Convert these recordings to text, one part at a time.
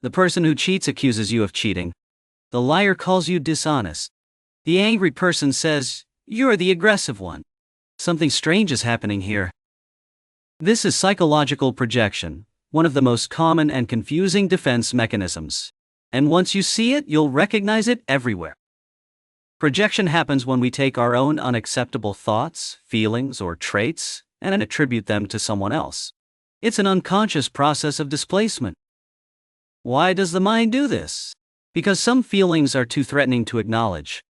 The person who cheats accuses you of cheating. The liar calls you dishonest. The angry person says, "You're the aggressive one." Something strange is happening here. This is psychological projection, one of the most common and confusing defense mechanisms. And once you see it, you'll recognize it everywhere. Projection happens when we take our own unacceptable thoughts, feelings, or traits and attribute them to someone else. It's an unconscious process of displacement. Why does the mind do this? Because some feelings are too threatening to acknowledge.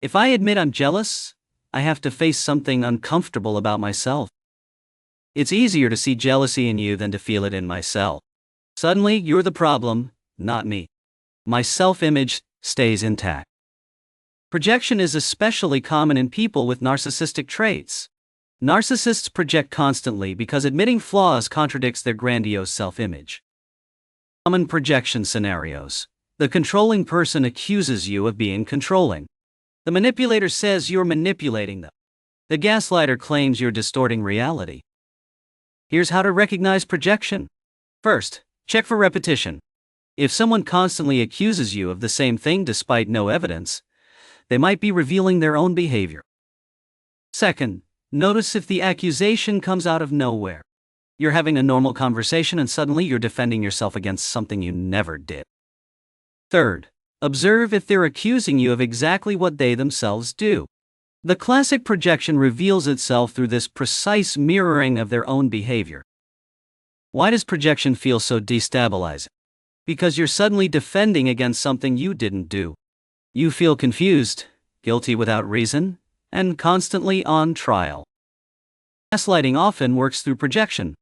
If I admit I'm jealous, I have to face something uncomfortable about myself. It's easier to see jealousy in you than to feel it in myself. Suddenly, you're the problem, not me. My self-image stays intact. Projection is especially common in people with narcissistic traits. Narcissists project constantly because admitting flaws contradicts their grandiose self-image. Common projection scenarios. The controlling person accuses you of being controlling. The manipulator says you're manipulating them. The gaslighter claims you're distorting reality. Here's how to recognize projection. First, check for repetition. If someone constantly accuses you of the same thing despite no evidence, they might be revealing their own behavior. Second, notice if the accusation comes out of nowhere. You're having a normal conversation and suddenly you're defending yourself against something you never did. Third, observe if they're accusing you of exactly what they themselves do. The classic projection reveals itself through this precise mirroring of their own behavior. Why does projection feel so destabilizing? Because you're suddenly defending against something you didn't do. You feel confused, guilty without reason, and constantly on trial. Gaslighting often works through projection.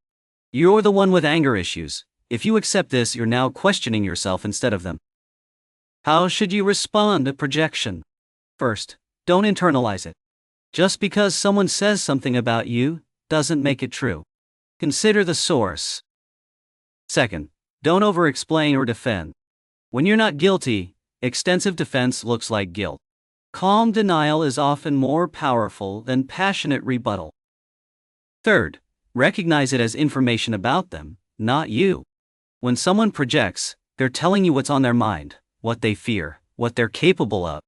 You're the one with anger issues. If you accept this, you're now questioning yourself instead of them. How should you respond to projection? First, don't internalize it. Just because someone says something about you doesn't make it true. Consider the source. Second, don't over-explain or defend. When you're not guilty, extensive defense looks like guilt. Calm denial is often more powerful than passionate rebuttal. Third, recognize it as information about them, not you. When someone projects, they're telling you what's on their mind, what they fear, what they're capable of.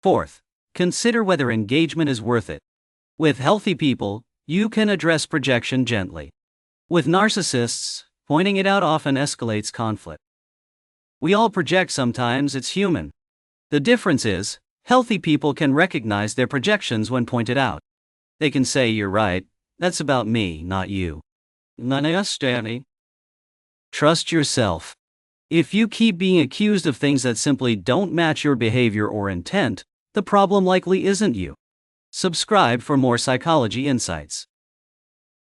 Fourth, consider whether engagement is worth it. With healthy people, you can address projection gently. With narcissists, pointing it out often escalates conflict. We all project sometimes, it's human. The difference is, healthy people can recognize their projections when pointed out. They can say, "You're right, that's about me, not you." Trust yourself. If you keep being accused of things that simply don't match your behavior or intent, the problem likely isn't you. Subscribe for more psychology insights.